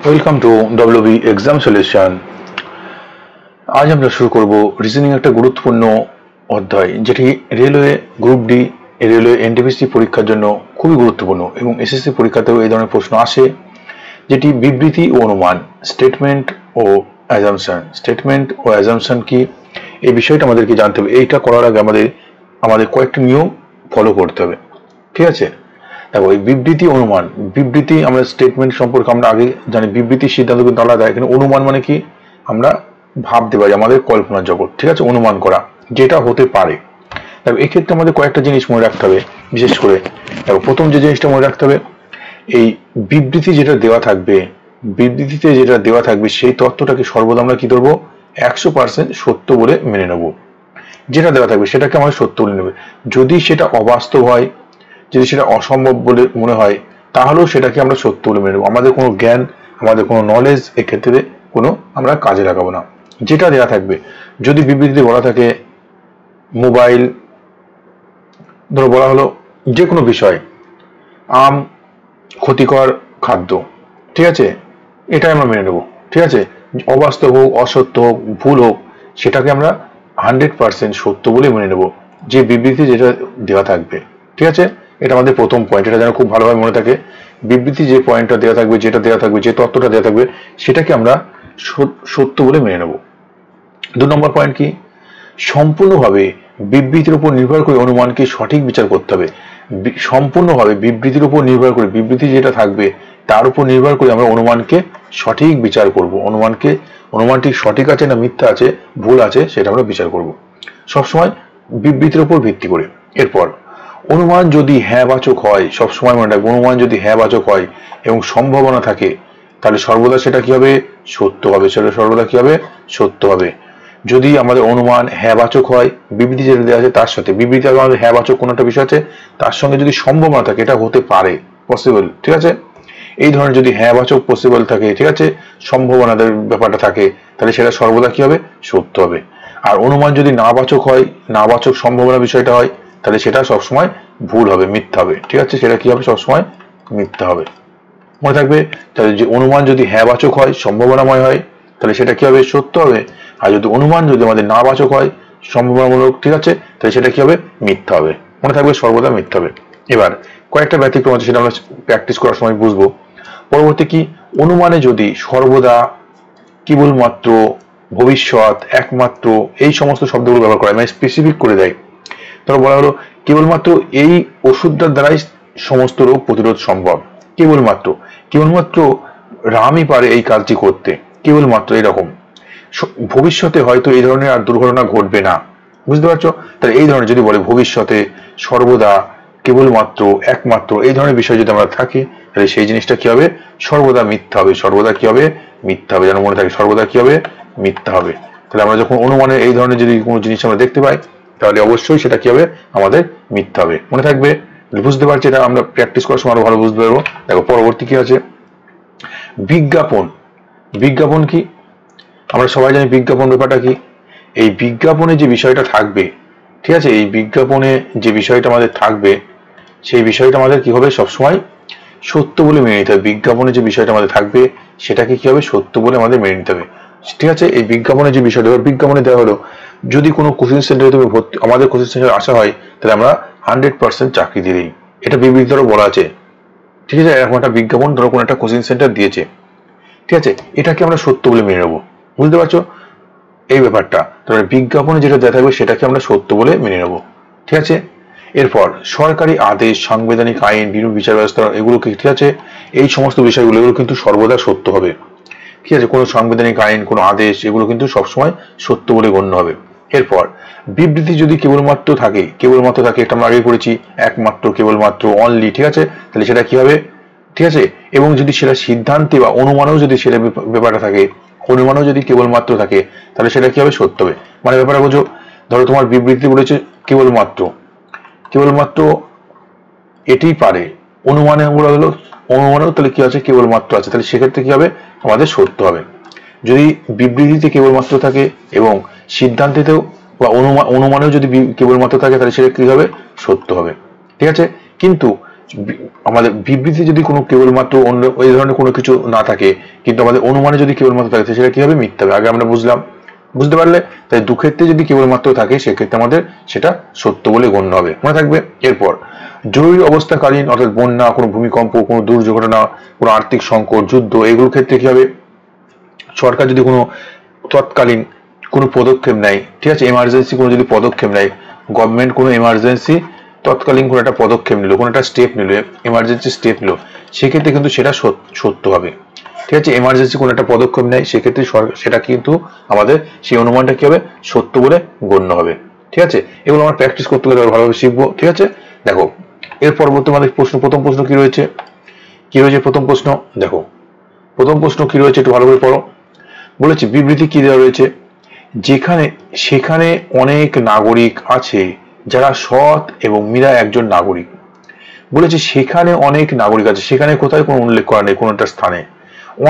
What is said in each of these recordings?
Welcome to WB exam solution. আজ আমরা শুরু করব রিজনিং, একটা গুরুত্বপূর্ণ অধ্যায় যেটি railway group D, railway NTPC পরীক্ষার জন্য খুবই গুরুত্বপূর্ণ এবং এসএসসি পরীক্ষাতেও এই ধরনের প্রশ্ন আসে, যেটি বিবৃতি ও অনুমান, স্টেটমেন্ট ও অ্যাজাম্পশন। স্টেটমেন্ট ও অ্যাজাম্পশন কি, এই বিষয়টা আমাদেরকে জানতে হবে। এইটা করার আগে আমাদের কয়েকটি নিয়ম ফলো করতে হবে, ঠিক আছে? দেখো, এই বিবৃতি অনুমান, বিবৃতি আমরা স্টেটমেন্ট সম্পর্কে আমরা আগে জানি, বিবৃতি সিদ্ধান্ত কিন্তু আলাদা। এখানে অনুমান মানে কি, আমরা ভাবতে পারি, আমাদের কল্পনার জগৎ, ঠিক আছে? অনুমান করা যেটা হতে পারে। দেখো, এক্ষেত্রে আমাদের কয়েকটা জিনিস মনে রাখতে হবে। বিশেষ করে দেখো, প্রথম যে জিনিসটা মনে রাখতে হবে, এই বিবৃতি যেটা দেওয়া থাকবে, বিবৃতিতে যেটা দেওয়া থাকবে সেই তথ্যটাকে সর্বদা আমরা কি ধরবো, 100% সত্য বলে মেনে নেব। যেটা দেওয়া থাকবে সেটাকে আমাদের সত্য বলে নেবে। যদি সেটা অবাস্তব হয়, যদি সেটা অসম্ভব বলে মনে হয়, তাহলেও সেটাকে আমরা সত্য বলে মেনে নেব। আমাদের কোনো জ্ঞান, আমাদের কোনো নলেজ এক্ষেত্রে কোনো আমরা কাজে লাগাবো না। যেটা দেওয়া থাকবে, যদি বিবৃতিতে বলা থাকে মোবাইল, ধরো বলা হলো যে কোনো বিষয়, আম ক্ষতিকর খাদ্য, ঠিক আছে, এটাই আমরা মেনে নেব, ঠিক আছে? অবাস্তব হোক, অসত্য হোক, ভুল হোক, সেটাকে আমরা 100% সত্য বলে মেনে নেব, যে বিবৃতি যেটা দেওয়া থাকবে, ঠিক আছে? এটা আমাদের প্রথম পয়েন্ট, এটা যেন খুব ভালোভাবে মনে থাকে। বিবৃতি যে পয়েন্টটা দেওয়া থাকবে, যেটা দেওয়া থাকবে, যে তথ্যটা দেওয়া থাকবে, সেটাকে আমরা সত্য বলে মেনে নেব। 2 নম্বর পয়েন্ট কি, সম্পূর্ণভাবে বিবৃতির উপর নির্ভর করে অনুমানকে সঠিক বিচার করতে হবে। সম্পূর্ণভাবে বিবৃতির উপর নির্ভর করে, বিবৃতি যেটা থাকবে তার উপর নির্ভর করে আমরা অনুমানকে সঠিক বিচার করব। অনুমানটি সঠিক আছে না মিথ্যা আছে, ভুল আছে, সেটা আমরা বিচার করব সবসময় বিবৃতির উপর ভিত্তি করে। এরপর অনুমান যদি হ্যাঁবাচক হয়, সবসময় মনে রাখবো, অনুমান যদি হ্যাঁবাচক হয় এবং সম্ভাবনা থাকে, তাহলে সর্বদা সেটা কি হবে, সত্য হবে। সেটা সর্বদা কি হবে, সত্য হবে। যদি আমাদের অনুমান হ্যাঁবাচক হয়, বিবৃতি যেটা দেওয়া আছে তার সাথে, বিবৃতি আমাদের হ্যাঁবাচক কোনো একটা বিষয় আছে, তার সঙ্গে যদি সম্ভাবনা থাকে, এটা হতে পারে, পসিবল, ঠিক আছে, এই ধরনের যদি হ্যাঁবাচক পসিবল থাকে, ঠিক আছে, সম্ভাবনাদের ব্যাপারটা থাকে, তাহলে সেটা সর্বদা কি হবে, সত্য হবে। আর অনুমান যদি নাবাচক হয়, নাবাচক সম্ভাবনা বিষয়টা হয়, তাহলে সেটা সবসময় ভুল হবে, মিথ্যা হবে, ঠিক আছে? সেটা কি হবে, সবসময় মিথ্যা হবে, মনে থাকবে। তাহলে যে অনুমান যদি হ্যাঁবাচক হয়, সম্ভাবনাময় হয়, তাহলে সেটা কি হবে, সত্য হবে। আর যদি অনুমান যদি আমাদের নাবাচক হয়, সম্ভাবনামূলক, ঠিক আছে, তাহলে সেটা কি হবে, মিথ্যা হবে, মনে থাকবে, সর্বদা মিথ্যা হবে। এবার কয়েকটা ব্যতিক্রম আছে, সেটা আমরা প্র্যাকটিস করার সময় বুঝবো। পরবর্তী কি, অনুমানে যদি সর্বদা, কেবলমাত্র, ভবিষ্যৎ, একমাত্র, এই সমস্ত শব্দগুলো ব্যবহার করা, মানে স্পেসিফিক করে দেয়। ধরো বলা হলো কেবলমাত্র এই ওষুধটার দ্বারাই সমস্ত রোগ প্রতিরোধ সম্ভব, কেবলমাত্র, কেবলমাত্র রামই পারে এই কাজটি করতে, কেবলমাত্র এরকম। ভবিষ্যতে হয়তো এই ধরনের আর দুর্ঘটনা ঘটবে না, বুঝতে পারছো? তাহলে এই ধরনের যদি বলে ভবিষ্যতে, সর্বদা, কেবলমাত্র, একমাত্র, এই ধরনের বিষয় যদি আমরা থাকি, তাহলে সেই জিনিসটা কি হবে, সর্বদা মিথ্যা হবে। সর্বদা কি হবে, মিথ্যা হবে, যেন মনে থাকে, সর্বদা কি হবে, মিথ্যা হবে। তাহলে আমরা যখন অনুমানের এই ধরনের যদি কোনো জিনিস আমরা দেখতে পাই, তাহলে অবশ্যই সেটা কি হবে, আমাদের মিথ্যা হবে, মনে থাকবে। বুঝতে পারছি, এটা আমরা প্র্যাকটিস করার সময় আরো ভালো বুঝতে পারবো। দেখো পরবর্তী কি আছে, বিজ্ঞাপন। বিজ্ঞাপন কি, আমরা সবাই জানি বিজ্ঞাপন ব্যাপারটা কি। এই বিজ্ঞাপনে যে বিষয়টা থাকবে, ঠিক আছে, এই বিজ্ঞাপনে যে বিষয়টা আমাদের থাকবে, সেই বিষয়টা আমাদের কি হবে, সবসময় সত্য বলে মেনে নিতে হবে। বিজ্ঞাপনে যে বিষয়টা আমাদের থাকবে, সেটাকে কি হবে, সত্য বলে আমাদের মেনে নিতে হবে, ঠিক আছে? এই বিজ্ঞাপনে যে বিষয়টা, বিজ্ঞাপনে দেওয়া হলো যদি কোনো কোচিং সেন্টারে তুমি ভর্তি, আমাদের কোচিং সেন্টারে আসা হয়, তাহলে আমরা 100% চাকরি দিয়ে দিই, এটা বিবৃতিরও বলা আছে, ঠিক আছে? এরকম একটা বিজ্ঞাপন ধরো কোনো একটা কোচিং সেন্টার দিয়েছে, ঠিক আছে, এটাকে আমরা সত্য বলে মেনে নেবো, বুঝতে পারছো এই ব্যাপারটা? তাহলে বিজ্ঞাপনে যেটা দেওয়া থাকবে সেটাকে আমরা সত্য বলে মেনে নেবো, ঠিক আছে? এরপর সরকারি আদেশ, সাংবিধানিক আইন, বিভিন্ন বিচার ব্যবস্থা, এগুলো কি, ঠিক আছে, এই সমস্ত বিষয়গুলো, এগুলো কিন্তু সর্বদা সত্য হবে, ঠিক আছে? কোনো সাংবিধানিক আইন, কোনো আদেশ, এগুলো কিন্তু সবসময় সত্য বলে গণ্য হবে। এরপর বিবৃতি যদি কেবলমাত্র থাকে, কেবলমাত্র থাকে, এটা আমরা আগে করেছি, একমাত্র, কেবলমাত্র, অনলি, ঠিক আছে, তাহলে সেটা কি হবে, ঠিক আছে? এবং যদি সেটা সিদ্ধান্তে বা অনুমানেও যদি সেটা ব্যাপারটা থাকে, অনুমানও যদি কেবলমাত্র থাকে, তাহলে সেটা কি হবে, সত্য হবে। মানে ব্যাপারটা বোঝো, ধরো তোমার বিবৃতি বলেছে কেবলমাত্র, কেবলমাত্র এটাই পারে, অনুমানে বলা হলো অনুমানেও তাহলে কি আছে, কেবলমাত্র আছে, তাহলে সেক্ষেত্রে কি হবে, আমাদের সত্য হবে। যদি বিবৃতিতে কেবলমাত্র থাকে এবং সিদ্ধান্তেতেও বা অনুমানেও যদি কেবলমাত্র থাকে, তাহলে সেটা কি হবে, সত্য হবে, ঠিক আছে? কিন্তু আমাদের বিবৃতি যদি কোনো কেবলমাত্র অন্য এই ধরনের কোনো কিছু না থাকে, কিন্তু আমাদের অনুমানে যদি কেবলমাত্র থাকে সেটা কি হবে? মিথ্যা হবে। আগে আমরা বুঝতে পারলে? তাই দুক্ষেত্রে যদি কেবলমাত্র থাকে সেক্ষেত্রে আমাদের সেটা সত্য বলে গণ্য হবে, মনে থাকবে। এরপর জরুরি অবস্থাকালীন অর্থাৎ বন্যা, কোনো ভূমিকম্প, কোনো দুর্ঘটনা, কোনো আর্থিক সংকট, যুদ্ধ, এগুলোর ক্ষেত্রে কি হবে? সরকার যদি কোনো তৎকালীন কোনো পদক্ষেপ নেয়, ঠিক আছে, এমার্জেন্সি কোনো যদি পদক্ষেপ নেয়, গভর্নমেন্ট কোনো এমার্জেন্সি তৎকালীন কোনো একটা পদক্ষেপ নিল, কোনো একটা স্টেপ নিল, এমার্জেন্সি স্টেপ নিল, সেক্ষেত্রে কিন্তু সেটা সত্য হবে। ঠিক আছে, এমার্জেন্সি কোনো একটা পদক্ষেপ নেয় সেক্ষেত্রে সেটা কিন্তু আমাদের সেই অনুমানটা কি হবে? সত্য বলে গণ্য হবে। ঠিক আছে, এগুলো আমরা প্র্যাকটিস করতে গেলে ভালোভাবে শিখবো। ঠিক আছে, দেখো এর পরবর্তী আমাদের প্রথম প্রশ্ন কি রয়েছে? প্রথম প্রশ্ন দেখো, প্রথম প্রশ্ন কি রয়েছে একটু ভালো করে পড়ো। বলেছে বিবৃতি কি দেওয়া রয়েছে? সেখানে অনেক নাগরিক আছে যারা সৎ এবং মীরা একজন নাগরিক। বলেছে সেখানে অনেক নাগরিক আছে, সেখানে কোথায় কোনো উল্লেখ করা নেই কোনো একটা স্থানে।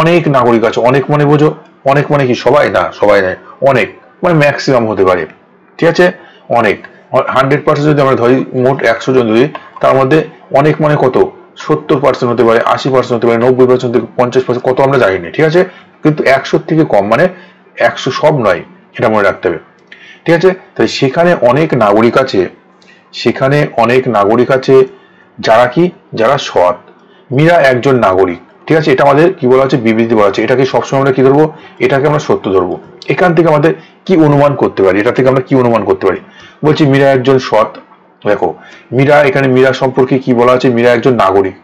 অনেক নাগরিক আছে, অনেক মানে বোঝো, অনেক মানে কি সবাই না, সবাই নয়, অনেক মানে ম্যাক্সিমাম হতে পারে। ঠিক আছে, অনেক 100% যদি আমরা ধরি, মোট 100 জন ধরি, তার মধ্যে অনেক মানে কত? 70% হতে পারে, 80% হতে পারে, 90% থেকে 50%, কত আমরা জানি না। ঠিক আছে, কিন্তু 100 থেকে কম মানে 100 সব নয়, এটা মনে রাখতে হবে। ঠিক আছে, তাই সেখানে অনেক নাগরিক আছে, সেখানে অনেক নাগরিক আছে যারা সৎ, মীরা একজন নাগরিক। ঠিক আছে, এটা আমাদের কি বলা আছে? বিবৃতি বলা আছে। এটাকে সবসময় আমরা কি ধরবো? এটাকে আমরা সত্য ধরবো। এখান থেকে আমাদের কি অনুমান করতে পারি? এটা থেকে আমরা কি অনুমান করতে পারি? বলছি মীরা একজন সৎ। দেখো এখানে মীরা সম্পর্কে কি বলা আছে? মীরা একজন নাগরিক।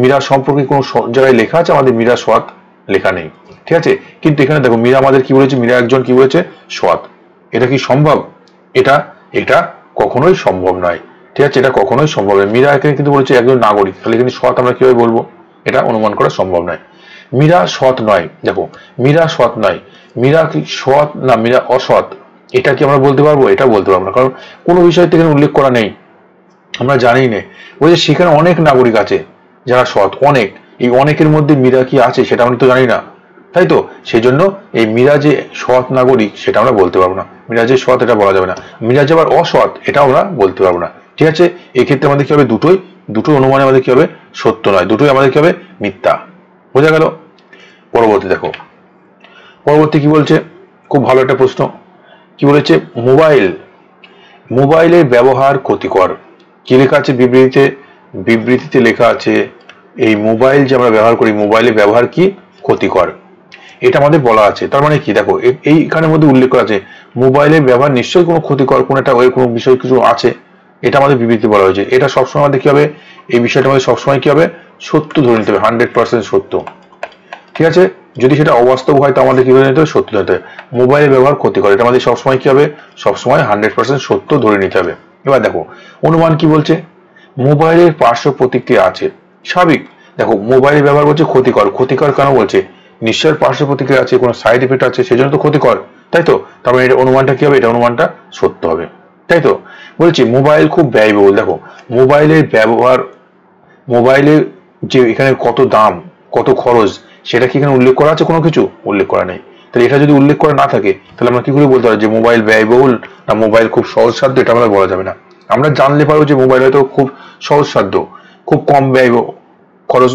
মীরা সম্পর্কে কোনো জায়গায় লেখা আছে? আমাদের মীরা সৎ লেখা নেই। ঠিক আছে, কিন্তু এখানে দেখো মীরা আমাদের কি বলেছে? মীরা একজন কি বলেছে? সৎ। এটা কি সম্ভব? এটা কখনোই সম্ভব নয়। ঠিক আছে, এটা কখনোই সম্ভব নয়। মীরা এখানে কিন্তু বলেছে একজন নাগরিক, তাহলে কিন্তু সৎ আমরা কিভাবে বলবো? এটা অনুমান করা সম্ভব নয়। মীরা সৎ নয়, দেখো মীরা সৎ নয়, মীরা কি সৎ না মীরা অসৎ, এটা কি আমরা বলতে পারবো? এটা বলতে পারবো না, কারণ কোনো বিষয় থেকে উল্লেখ করা নেই, আমরা জানি না। বলছে সেখানে অনেক নাগরিক আছে যারা সৎ, অনেক, এই অনেকের মধ্যে মীরা কি আছে সেটা আমরা তো জানি না, তাই তো? সেই জন্য এই মীরা যে সৎ নাগরিক সেটা আমরা বলতে পারবো না। মীরা যে সৎ এটা বলা যাবে না। মীরা যে আবার অসৎ এটা আমরা বলতে পারবো না। ঠিক আছে, এই ক্ষেত্রে আমাদের কি হবে? দুটো অনুমানে আমাদের কি হবে? সত্য নয়, দুটোই আমাদের কি হবে? মিথ্যা। বোঝা গেল? পরবর্তী দেখো, পরবর্তী কি বলছে? খুব ভালো একটা প্রশ্ন। কি বলেছে? মোবাইলের ব্যবহার ক্ষতিকর। কি লেখা আছে বিবৃতিতে লেখা আছে এই মোবাইল যে আমরা ব্যবহার করি, মোবাইলের ব্যবহার কি? ক্ষতিকর, এটা আমাদের বলা আছে। তার মানে কি? দেখো এইখানের মধ্যে উল্লেখ করা আছে মোবাইলের ব্যবহার নিশ্চয়ই কোনো ক্ষতিকর, কোনো একটা কোনো বিষয় কিছু আছে, এটা আমাদের বিবৃতি বলা হয়েছে। এটা সবসময় আমাদের কি হবে? এই বিষয়টা আমাদের সবসময় কি হবে? সত্য ধরে নিতে হবে, 100% সত্য। ঠিক আছে, যদি সেটা অবাস্তব হয় তো আমাদের কি ধরে নিতে হবে? সত্য ধরে নিতে হবে। মোবাইলের ব্যবহার ক্ষতিকর, এটা আমাদের সবসময় কি হবে? সবসময় 100% সত্য ধরে নিতে হবে। এবার দেখো অনুমান কি বলছে? মোবাইলের পার্শ্ব প্রতিক্রিয়া আছে, স্বাভাবিক। দেখো মোবাইলের ব্যবহার বলছে ক্ষতিকর, ক্ষতিকর কেন বলছে? নিশ্চয় পার্শ্ব প্রতিক্রিয়া আছে, কোনো সাইড এফেক্ট আছে, সেজন্য তো ক্ষতিকর, তাই তো? তার মানে এটা অনুমানটা কি হবে? এটা অনুমানটা সত্য হবে, তাই তো? বলছি মোবাইল খুব ব্যয়বহুল। দেখো মোবাইলের ব্যবহার, মোবাইলের যে এখানে কত দাম, কত খরচ, সেটা কি এখানে উল্লেখ করা আছে? কোনো কিছু উল্লেখ করা নেই। তাহলে এটা যদি উল্লেখ করা না থাকে তাহলে আমরা কি করে বলতে পারি যে মোবাইল ব্যয়বহুল না মোবাইল খুব সহজসাধ্য? এটা আমরা বলা যাবে না। আমরা জানলে পারবো যে মোবাইল হয়তো খুব সহজসাধ্য, খুব কম ব্যয় খরচ,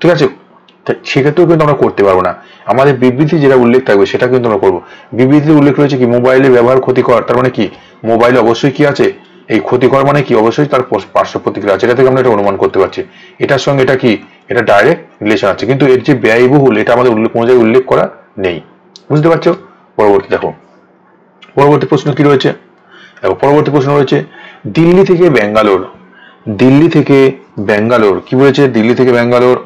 ঠিক আছে, সেক্ষেত্রেও কিন্তু আমরা করতে পারবো না। আমাদের বিবৃতি যেটা উল্লেখ থাকবে সেটা কিন্তু আমরা করবো। বিবৃতিতে উল্লেখ রয়েছে কি? মোবাইলের ব্যবহার ক্ষতিকর, তার মানে কি? মোবাইলে অবশ্যই কি আছে? এই ক্ষতিকর মানে কি? অবশ্যই তার পার্শ্ব প্রতিক্রিয়া আছে, এটা থেকে আমরা এটা অনুমান করতে পারছি। এটার সঙ্গে এটা কি? এটা ডাইরেক্ট রিলেশন আছে, কিন্তু এর যে ব্যয়বহুল এটা আমাদের কোনো জায়গায় উল্লেখ করা নেই। বুঝতে পারছো? পরবর্তী দেখো, পরবর্তী প্রশ্ন কি রয়েছে? দেখো পরবর্তী প্রশ্ন রয়েছে দিল্লি থেকে ব্যাঙ্গালোর কি বলেছে? দিল্লি থেকে ব্যাঙ্গালোর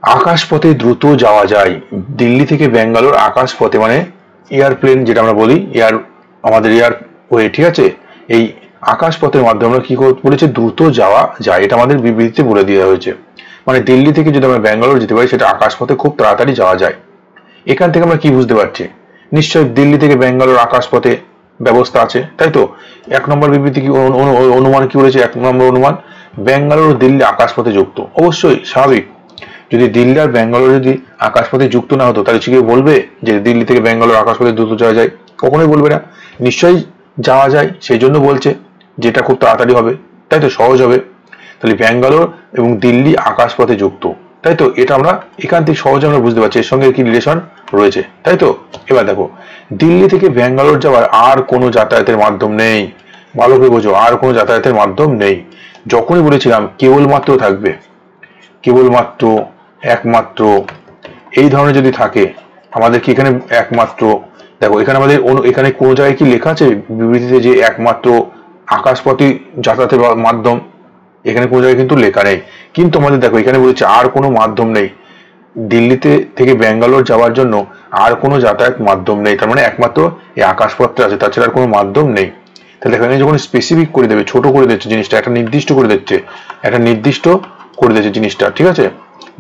আকাশপথে দ্রুত যাওয়া যায়। দিল্লি থেকে ব্যাঙ্গালোর আকাশপথে মানে এয়ারপ্লেন যেটা আমরা বলি, আমাদের এয়ারওয়ে, ঠিক আছে, এই আকাশপথের মাধ্যমে আমরা কি বলেছে? দ্রুত যাওয়া যায়, এটা আমাদের বিবৃতিতে বলে দেওয়া হয়েছে। মানে দিল্লি থেকে যদি আমরা ব্যাঙ্গালোর যেতে পারি সেটা আকাশপথে খুব তাড়াতাড়ি যাওয়া যায়। এখান থেকে আমরা কি বুঝতে পারছি? নিশ্চয় দিল্লি থেকে ব্যাঙ্গালোর আকাশপথে ব্যবস্থা আছে, তাই তো? এক নম্বর বিবৃতি কি অনুমান কি বলেছে? এক নম্বর অনুমান ব্যাঙ্গালোর ও দিল্লি আকাশপথে যুক্ত। অবশ্যই স্বাভাবিক, যদি দিল্লি আর ব্যাঙ্গালোর যদি আকাশপথে যুক্ত না হতো তাহলে কেউ বলবে যে দিল্লি থেকে ব্যাঙ্গালোর আকাশপথে দ্রুত যাওয়া যায়? কখনোই বলবে না। নিশ্চয়ই যাওয়া যায়, সেই জন্য বলছে যেটা খুব তাড়াতাড়ি হবে, তাই তো? সহজ হবে। তাহলে ব্যাঙ্গালোর এবং দিল্লি আকাশপথে যুক্ত, তাই তো? এটা আমরা এখান থেকে সহজে আমরা বুঝতে পারছি এর সঙ্গে কি রিলেশন রয়েছে, তাই তো? এবার দেখো, দিল্লি থেকে ব্যাঙ্গালোর যাওয়ার আর কোনো যাতায়াতের মাধ্যম নেই। ভালো করে বোঝো, আর কোনো যাতায়াতের মাধ্যম নেই। যখনই বলেছিলাম কেবলমাত্র থাকবে, কেবলমাত্র, একমাত্র, এই ধরনের যদি থাকে আমাদের কি এখানে একমাত্র, দেখো এখানে আমাদের এখানে কোন জায়গায় কি লেখা আছে বিবৃতিতে যে একমাত্র আকাশপথে যাতায়াতের মাধ্যম? এখানে কোনো জায়গায় কিন্তু লেখা নেই। কিন্তু আমাদের দেখো এখানে বলেছে আর কোনো মাধ্যম নেই, দিল্লিতে থেকে ব্যাঙ্গালোর যাওয়ার জন্য আর কোনো যাতায়াত মাধ্যম নেই, তার মানে একমাত্র এই আকাশপথটা আছে, তাছাড়া আর কোনো মাধ্যম নেই। তাহলে এখানে যখন স্পেসিফিক করে দেবে, ছোট করে দিচ্ছে জিনিসটা, একটা নির্দিষ্ট করে দিচ্ছে, একটা নির্দিষ্ট করে দিচ্ছে জিনিসটা, ঠিক আছে?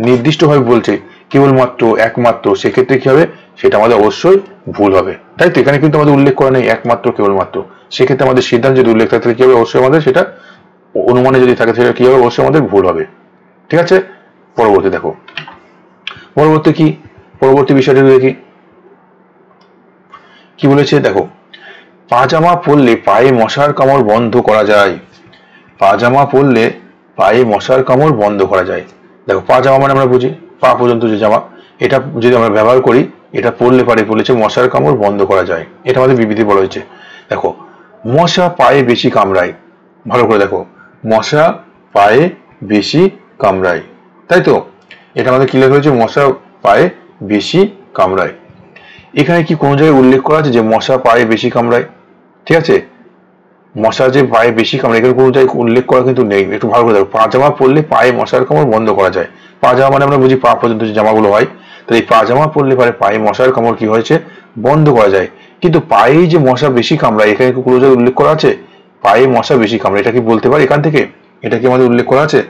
নির্দিষ্ট ভাবে বলছে কেবলমাত্র, একমাত্র, সেক্ষেত্রে কি হবে? সেটা আমাদের অবশ্যই ভুল হবে, তাই তো? এখানে কিন্তু আমাদের উল্লেখ করা নেই একমাত্র, কেবলমাত্র। সেক্ষেত্রে আমাদের সিদ্ধান্ত যদি উল্লেখ থাকে কি হবে? অবশ্যই আমাদের সেটা অনুমানে যদি থাকে সেটা কি হবে? অবশ্যই আমাদের ভুল হবে, ঠিক আছে? পরবর্তী দেখো, পরবর্তী কি, পরবর্তী বিষয়টা দেখি কি বলেছে। দেখো, পাজামা পরলে পায়ে মশার কামড় বন্ধ করা যায়। পাজামা পরলে পায়ে মশার কামড় বন্ধ করা যায়। দেখো, পাজামা মানে আমরা বুঝি পা পর্যন্ত যে জামা, এটা যদি আমরা ব্যবহার করি, এটা পরলে পারে বলেছে মশার কামড় বন্ধ করা যায়, এটা আমাদের বিবৃতি বলা হয়েছে। দেখো, মশা পায়ে বেশি কামড়ায়। ভালো করে দেখো, মশা পায়ে বেশি কামড়ায়, তাই তো? এটা আমাদের কি লেখা হয়েছে? মশা পায়ে বেশি কামড়ায়। এখানে কি কোনো জায়গায় উল্লেখ করা আছে যে মশা পায়ে বেশি কামড়ায়? ঠিক আছে, মশা যে পায়ে বেশি কামড়ায় এখানে কোনো জায়গায় উল্লেখ করা কিন্তু নেই। একটু ভালো করে দেখো, পাজামা পরলে পায়ে মশার কামড় বন্ধ করা যায়। পাজামা মানে আমরা বুঝি পা পর্যন্ত যে জামাগুলো হয়, তো এই পাজামা পরলে পারে পায়ে মশার কামড় কি হয়েছে? বন্ধ করা যায়। কিন্তু পায়ে যে মশা বেশি কামড়ায় এখানে কোনো জায়গায় উল্লেখ করা আছে পায়ে মশা বেশি কামড়ায়? এটা কি বলতে পারি এখান থেকে? এটা কি আমাদের উল্লেখ করা আছে?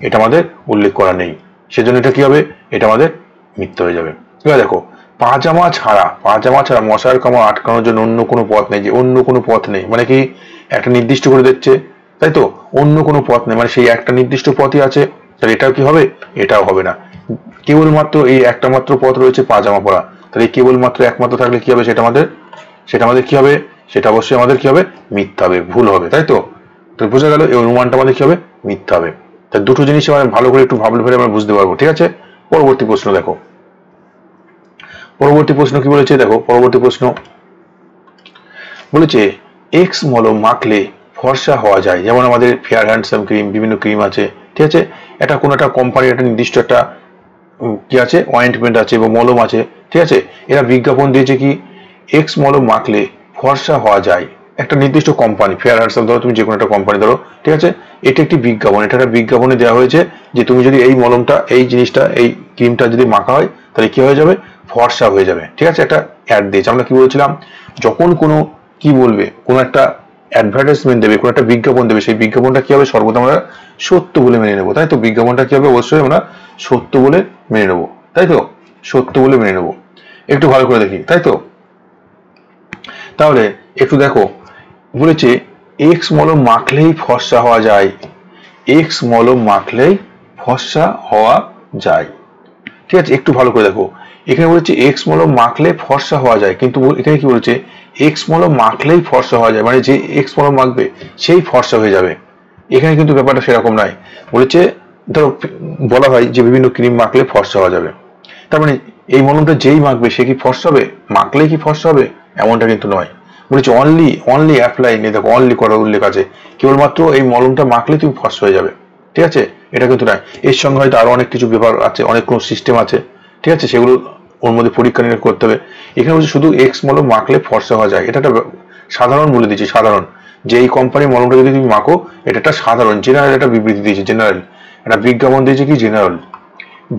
এটা আমাদের উল্লেখ করা নেই, সেজন্য এটা কি হবে? এটা আমাদের মিথ্যা হয়ে যাবে। এবার দেখো, পাজামা ছাড়া, পাজামা ছাড়া মশার কামড় আটকানোর জন্য অন্য কোনো পথ নেই। যে অন্য কোনো পথ নেই মানে কি? একটা নির্দিষ্ট করে দিচ্ছে, তাই তো? অন্য কোনো পথ নেই মানে সেই একটা নির্দিষ্ট পথই আছে, তাহলে এটাও কি হবে? এটাও হবে না। কেবলমাত্র এই একটা মাত্র পথ রয়েছে পাজামা পরা, তাহলে কেবলমাত্র একমাত্র থাকলে কি হবে? সেটা আমাদের কি হবে? সেটা অবশ্যই আমাদের কি হবে? মিথ্যা হবে, ভুল হবে, তাই তো? তো বোঝা গেল এই অনুমানটা আমাদের কি হবে? মিথ্যা হবে। তাই দুটো জিনিস আমরা ভালো করে একটু ভাবলে ফেলে আমরা বুঝতে পারবো, ঠিক আছে? পরবর্তী প্রশ্ন দেখো, পরবর্তী প্রশ্ন কি বলেছে? দেখো, পরবর্তী প্রশ্ন বলেছে এক্স মলম মাখলে ফর্সা হওয়া যায়। যেমন আমাদের ফেয়ার হ্যান্ডসাম ক্রিম, বিভিন্ন ক্রিম আছে, ঠিক আছে? এটা কোনো একটা কোম্পানির একটা নির্দিষ্ট একটা কি আছে, অয়েন্টমেন্ট আছে বা মলম আছে, ঠিক আছে? এরা বিজ্ঞাপন দিয়েছে কি এক্স মলম মাখলে ফর্সা হওয়া যায়। একটা নির্দিষ্ট কোম্পানি, ফেয়ার হ্যান্ডসাম ধরো, তুমি যে কোনো একটা কোম্পানি ধরো, ঠিক আছে? এটা একটি বিজ্ঞাপন, এটা একটা বিজ্ঞাপনে দেওয়া হয়েছে যে তুমি যদি এই মলমটা, এই জিনিসটা, এই ক্রিমটা যদি মাখা হয় তাহলে কি হয়ে যাবে? ফর্সা হয়ে যাবে, ঠিক আছে? একটা অ্যাড দিয়েছে। আমরা কি বলছিলাম, যখন কোনো কি বলবে, কোনো একটা অ্যাডভার্টাইজমেন্ট দেবে, কোনো একটা বিজ্ঞাপন দেবে, সেই বিজ্ঞাপনটা কি হবে? সর্বদা আমরা সত্য বলে মেনে নেবো, তাই তো? বিজ্ঞাপনটা কি হবে? অবশ্যই আমরা সত্য বলে মেনে নেবো, তাই তো? সত্য বলে মেনে নেবো। একটু ভালো করে দেখি, তাই তো? তাহলে একটু দেখো, বলেছে এক্স মলম মাখলেই ফর্সা হওয়া যায়। এক্স মলম মাখলেই ফর্সা হওয়া যায়, ঠিক আছে? একটু ভালো করে দেখো, এখানে বলেছে এক্স মলম মাখলে ফর্সা হওয়া যায়, কিন্তু এখানে কি বলেছে? এক্স মলম মাখলেই ফর্সা হওয়া যায়, মানে যে এক্স মলম মাখবে সেই ফর্সা হয়ে যাবে। এখানে কিন্তু ব্যাপারটা সেরকম নয়। বলেছে ধরো বলা হয় যে বিভিন্ন ক্রিম মাখলে ফর্সা হওয়া যাবে, তার মানে এই মলমটা যেই মাখবে সে কি ফর্সা হবে? মাখলেই কি ফর্সা হবে? এমনটা কিন্তু নয়। বলেছে অনলি অ্যাপ্লাই, নিয়ে দেখো অনলি করার উল্লেখ আছে, কেবলমাত্র এই মলমটা মাখলে তুমি ফর্সা হয়ে যাবে, ঠিক আছে? এটা কিন্তু নয়। এর সঙ্গে হয়তো আরো অনেক কিছু ব্যাপার আছে, অনেক কোনো সিস্টেম আছে, ঠিক আছে? সেগুলো ওর মধ্যে পরীক্ষা নিরীক্ষা করতে হবে। এখানে বলছে শুধু এক্স মলম মাখলে ফর্সা হওয়া যায়, এটা একটা সাধারণ বলে দিচ্ছি, সাধারণ, যে এই কোম্পানির মলমটা যদি তুমি মাখো, এটা একটা সাধারণ জেনারেল একটা বিবৃতি দিয়েছে, জেনারেল একটা বিজ্ঞাপন দিয়েছে কি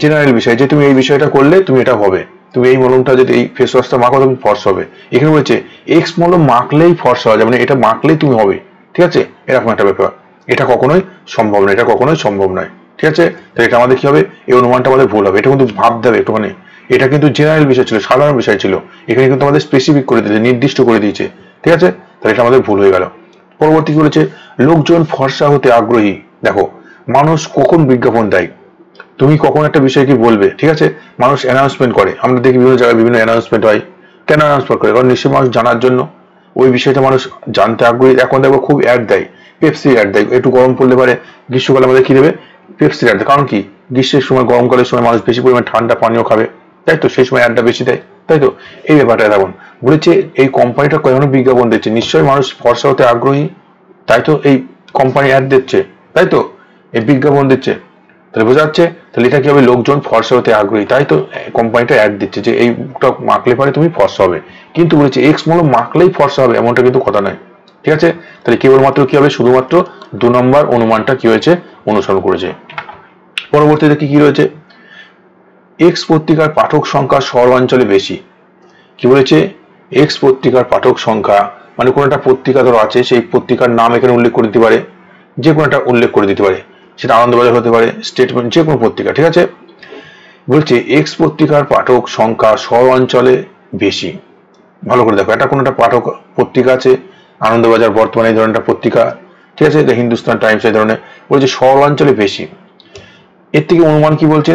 জেনারেল বিষয়, যে তুমি এই বিষয়টা করলে তুমি এটা হবে, তুমি এই মলমটা যদি এই ফেস ওয়াশটা মাখো তুমি ফর্সা হবে। এখানে বলছে এক্স মলম মাখলেই ফর্সা হওয়া যায়, মানে এটা মাখলেই তুমি হবে, ঠিক আছে? এরকম একটা ব্যাপার, এটা কখনোই সম্ভব নয়, এটা কখনোই সম্ভব নয়, ঠিক আছে? তো এটা আমাদের কি হবে? এই অনুমানটা আমাদের ভুল হবে। এটা কিন্তু ভাবতে হবে একটুখানি, এটা কিন্তু জেনারেল বিষয় ছিল, সাধারণ বিষয় ছিল, এখানে কিন্তু আমাদের স্পেসিফিক করে দিয়েছে, নির্দিষ্ট করে দিয়েছে, ঠিক আছে? তাহলে এটা আমাদের ভুল হয়ে গেল। পরবর্তী কি বলেছে? লোকজন ফর্সা হতে আগ্রহী। দেখো, মানুষ কখন বিজ্ঞাপন দেয়? তুমি কখন একটা বিষয় কি বলবে, ঠিক আছে? মানুষ অ্যানাউন্সমেন্ট করে, আমরা দেখি বিভিন্ন জায়গায় বিভিন্ন অ্যানাউন্সমেন্ট হয়। কেন অ্যানাউন্সমেন্ট করে? কারণ নিশ্চয়ই মানুষ জানার জন্য, ওই বিষয়টা মানুষ জানতে আগ্রহী। এখন দেখবো খুব অ্যাড দেয়, পেপসির অ্যাড দেয়, একটু গরম পড়লে পারে গ্রীষ্মকালে আমাদের কি দেবে, পেপসির অ্যাড দেয়। কারণ কি, গ্রীষ্মের সময় গরমকালের সময় মানুষ বেশি পরিমাণে ঠান্ডা পানীয় খাবে, তাই তো, সেই সময় অ্যাডটা বেশি দেয়, তাই তো। এই ব্যাপারটা দেখুন, বলেছে এই কোম্পানিটা কেন বিজ্ঞাপন দিচ্ছে, নিশ্চয়ই মানুষ ফর্সা হতে আগ্রহী, তাই তো এই কোম্পানি অ্যাড দিচ্ছে, তাই তো এই বিজ্ঞাপন দিচ্ছে। তাহলে বোঝা যাচ্ছে, তাহলে এটা কি হবে, লোকজন ফর্সা হতে আগ্রহী, তাই তো কোম্পানিটা অ্যাড দিচ্ছে যে এইটা মাখলে পরে তুমি ফর্সা হবে। কিন্তু বলেছে এক্স মূল্য মাখলেই ফর্সা হবে এমনটা কিন্তু কথা নয়, ঠিক আছে। তাহলে কেবলমাত্র কি হবে, শুধুমাত্র 2 নম্বর অনুমানটা কি হয়েছে, অনুসরণ করেছে। পরবর্তীতে কি কি রয়েছে, এক্স পত্রিকার পাঠক সংখ্যা শহর অঞ্চলে বেশি। কি বলেছে, এক্স পত্রিকার পাঠক সংখ্যা মানে কোন একটা পত্রিকা ধরো আছে, সেই পত্রিকার নাম এখানে উল্লেখ করে দিতে পারে, যে কোনো একটা উল্লেখ করে দিতে পারে, সেটা আনন্দবাজার হতে পারে, স্টেটমেন্ট, যে কোনো পত্রিকা, ঠিক আছে। বলছে এক্স পত্রিকার পাঠক সংখ্যা শহর অঞ্চলে বেশি। ভালো করে দেখো, এটা কোন একটা পাঠক পত্রিকা আছে, আনন্দবাজার, বর্তমানে এই ধরনের পত্রিকা, ঠিক আছে, হিন্দুস্তান টাইমস এই ধরনের, বলছে শহর অঞ্চলে বেশি। এর থেকে অনুমান কি বলছে,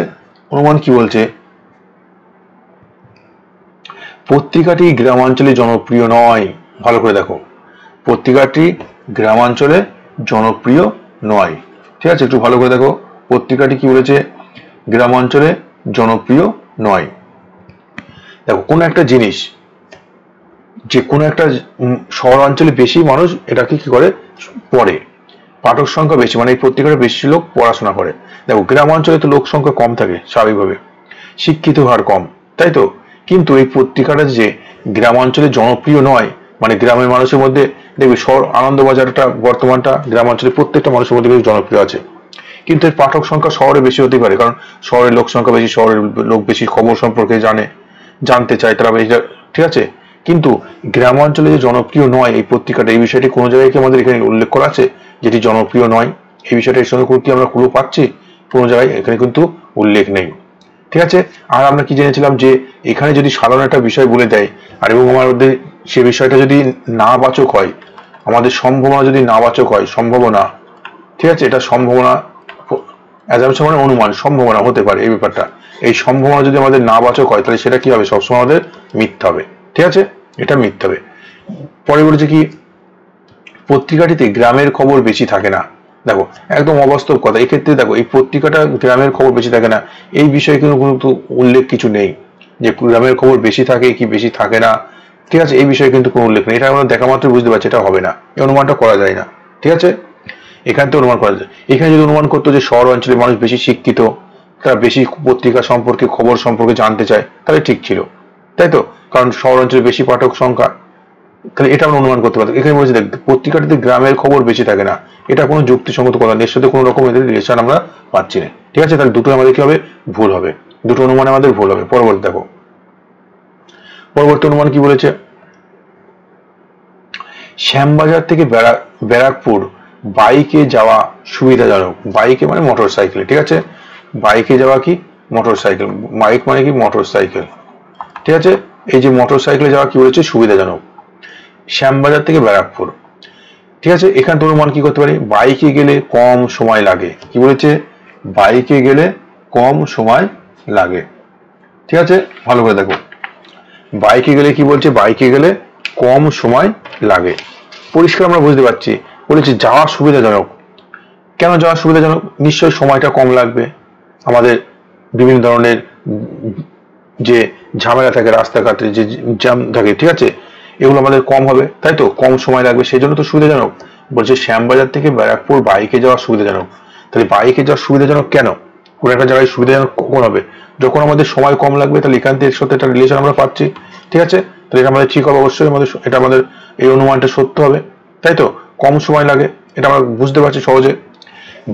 অনুমান কি বলছে, পত্রিকাটি গ্রামাঞ্চলে জনপ্রিয় নয়। ভালো করে দেখো, পত্রিকাটি গ্রামাঞ্চলে জনপ্রিয় নয়, ঠিক আছে, একটু ভালো করে দেখো, পত্রিকাটি কি বলেছে, গ্রামাঞ্চলে জনপ্রিয় নয়। দেখো কোন একটা জিনিস, যে কোনো একটা শহর অঞ্চলে বেশি মানুষ এটাকে কি করে পড়ে, পাঠক সংখ্যা বেশি, মানে এই পত্রিকাটা বেশি লোক পড়াশোনা করে। দেখো গ্রাম অঞ্চলে তো লোক সংখ্যা কম থাকে স্বাভাবিকভাবে, শিক্ষিত হার কম, তাই তো। কিন্তু এই পত্রিকাটা যে গ্রাম অঞ্চলে জনপ্রিয় নয়, মানে গ্রামের মানুষের মধ্যে দেখবে, শহর আনন্দবাজারটা বর্তমানটা গ্রাম অঞ্চলে প্রত্যেকটা মানুষের মধ্যে কিন্তু জনপ্রিয় আছে, কিন্তু এর পাঠক সংখ্যা শহরে বেশি হতে পারে, কারণ শহরের লোক সংখ্যা বেশি, শহরের লোক বেশি খবর সম্পর্কে জানতে চায় তারা বেশি, ঠিক আছে। কিন্তু গ্রাম অঞ্চলে যে জনপ্রিয় নয় এই পত্রিকাটা, এই বিষয়টি কোনো জায়গায় কি আমাদের এখানে উল্লেখ করা আছে যেটি জনপ্রিয় নয়, এই বিষয়টা এর সঙ্গে কি আমরা ক্লু পাচ্ছি, কোনো জায়গায় এখানে কিন্তু উল্লেখ নেই, ঠিক আছে। আর আমরা কি জেনেছিলাম যে এখানে যদি সাধারণ একটা বিষয় বলে দেয়, আর এবং আমাদের সে বিষয়টা যদি না বাচক হয়, আমাদের সম্ভাবনা যদি না বাচক হয়, সম্ভাবনা, ঠিক আছে, এটা সম্ভাবনা, অ্যাজাম্পশন মানে অনুমান, সম্ভাবনা হতে পারে এই ব্যাপারটা, এই সম্ভাবনা যদি আমাদের না বাচক হয় তাহলে সেটা কি হবে, সবসময় আমাদের মিথ্যা হবে, ঠিক আছে, এটা মিথ্যা হবে। পরে বলেছে কি, পত্রিকাটিতে গ্রামের খবর বেশি থাকে না। দেখো একদম অবাস্তব কথা, এক্ষেত্রে দেখো এই পত্রিকাটা গ্রামের খবর বেশি থাকে না, এই বিষয়ে কিন্তু উল্লেখ কিছু নেই যে গ্রামের খবর বেশি থাকে কি বেশি থাকে না, ঠিক আছে, এই বিষয়ে কিন্তু কোনো উল্লেখ নেই। এটা আমরা দেখা মাত্র বুঝতে পারছি এটা হবে না, এই অনুমানটা করা যায় না, ঠিক আছে। এখান থেকে অনুমান করা যায়, এখানে যদি অনুমান করতো যে শহর অঞ্চলের মানুষ বেশি শিক্ষিত, তারা বেশি পত্রিকা সম্পর্কে, খবর সম্পর্কে জানতে চায়, তাহলে ঠিক ছিল, তাই তো, কারণ শহর অঞ্চলে বেশি পাঠক সংখ্যা, তাহলে এটা আমরা অনুমান করতে পারতাম। এখানে বলছে দেখ পত্রিকাটিতে গ্রামের খবর বেশি থাকে না, এটা কোনো যুক্তিসঙ্গত কথা নেই, এর সাথে কোনো রকম এদের রিলেশন আমরা পাচ্ছি না, ঠিক আছে। তাহলে দুটো আমাদের কি হবে, ভুল হবে, দুটো অনুমান আমাদের ভুল হবে। পরবর্তী দেখো, পরবর্তী অনুমান কি বলেছে, শ্যামবাজার থেকে ব্যারাকপুর বাইকে যাওয়া সুবিধাজনক। বাইকে মানে মোটর সাইকেল, ঠিক আছে, বাইকে যাওয়া কি মোটর সাইকেল, বাইক মানে কি মোটর সাইকেল, ঠিক আছে। এই যে মোটর সাইকেলে যাওয়া কি বলেছে, সুবিধাজনক, শ্যামবাজার থেকে ব্যারাকপুর, ঠিক আছে। এখানে তোর মান কি করতে পারি, বাইকে গেলে কম সময় লাগে। কি বলেছে, বাইকে গেলে কম সময় লাগে, ঠিক আছে। ভালো করে দেখো, বাইকে গেলে কি বলছে, বাইকে গেলে কম সময় লাগে, পরিষ্কার আমরা বুঝতে পারছি। বলেছে যাওয়া সুবিধাজনক, কেন যাওয়া সুবিধাজনক, নিশ্চয়ই সময়টা কম লাগবে, আমাদের বিভিন্ন ধরনের যে ঝামেলা থাকে রাস্তাঘাটে, যে জ্যাম থাকে, ঠিক আছে, এগুলো আমাদের কম হবে, তাই তো, কম সময় লাগবে, সেই জন্য তো সুবিধাজনক। বলছে শ্যামবাজার থেকে ব্যারাকপুর বাইকে যাওয়া সুবিধাজনক, তাহলে বাইকে যাওয়া সুবিধাজনক কেন, কোনো একটা জায়গায় সুবিধাজনক কখন হবে, যখন আমাদের সময় কম লাগবে, তাহলে এখান থেকে এর সাথে একটা রিলেশন আমরা পাচ্ছি, ঠিক আছে। তাহলে এটা আমাদের ঠিক হবে, অবশ্যই আমাদের এটা আমাদের এই অনুমানটা সত্য হবে, তাই তো, কম সময় লাগে, এটা আমরা বুঝতে পারছি সহজে।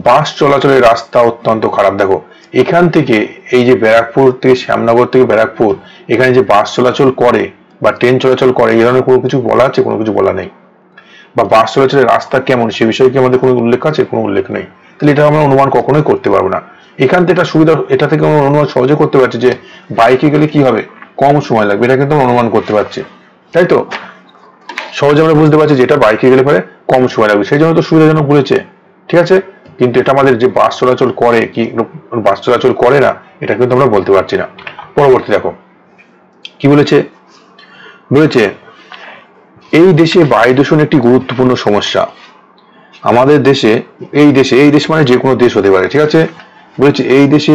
বাস চলাচলের রাস্তা অত্যন্ত খারাপ। দেখো এখান থেকে এই যে ব্যারাকপুর থেকে শ্যামনগর থেকে ব্যারাকপুর, এখানে যে বাস চলাচল করে বা ট্রেন চলাচল করে, এই ধরনের কোনো কিছু বলা আছে, কোনো কিছু বলা নেই। বা বাস চলাচলের রাস্তা কেমন সে বিষয়ে কি আমাদের কোনো উল্লেখ আছে, কোনো উল্লেখ নেই। তাহলে এটা আমরা অনুমান কখনোই করতে পারবো না। এখান থেকে একটা সুবিধা, এটা থেকে আমরা অনুমান সহজে করতে পারছি যে বাইকে গেলে কি হবে, কম সময় লাগবে, এটা কিন্তু আমরা অনুমান করতে পারছি, তাই তো, সহজে আমরা বুঝতে পারছি যে এটা বাইকে গেলে পরে কম সময় লাগবে, সেই জন্য তো সুবিধাজনক বলেছে, ঠিক আছে। কিন্তু এটা আমাদের যে বাস চলাচল করে কি বাস চলাচল করে না, এটা কিন্তু আমরা বলতে পারছি না। পরবর্তী দেখো কি বলেছে, বলেছে এই দেশে বায়ু দূষণ একটি গুরুত্বপূর্ণ সমস্যা। আমাদের দেশে এই দেশ মানে যে কোনো দেশ হতে পারে, ঠিক আছে। বলছি এই দেশে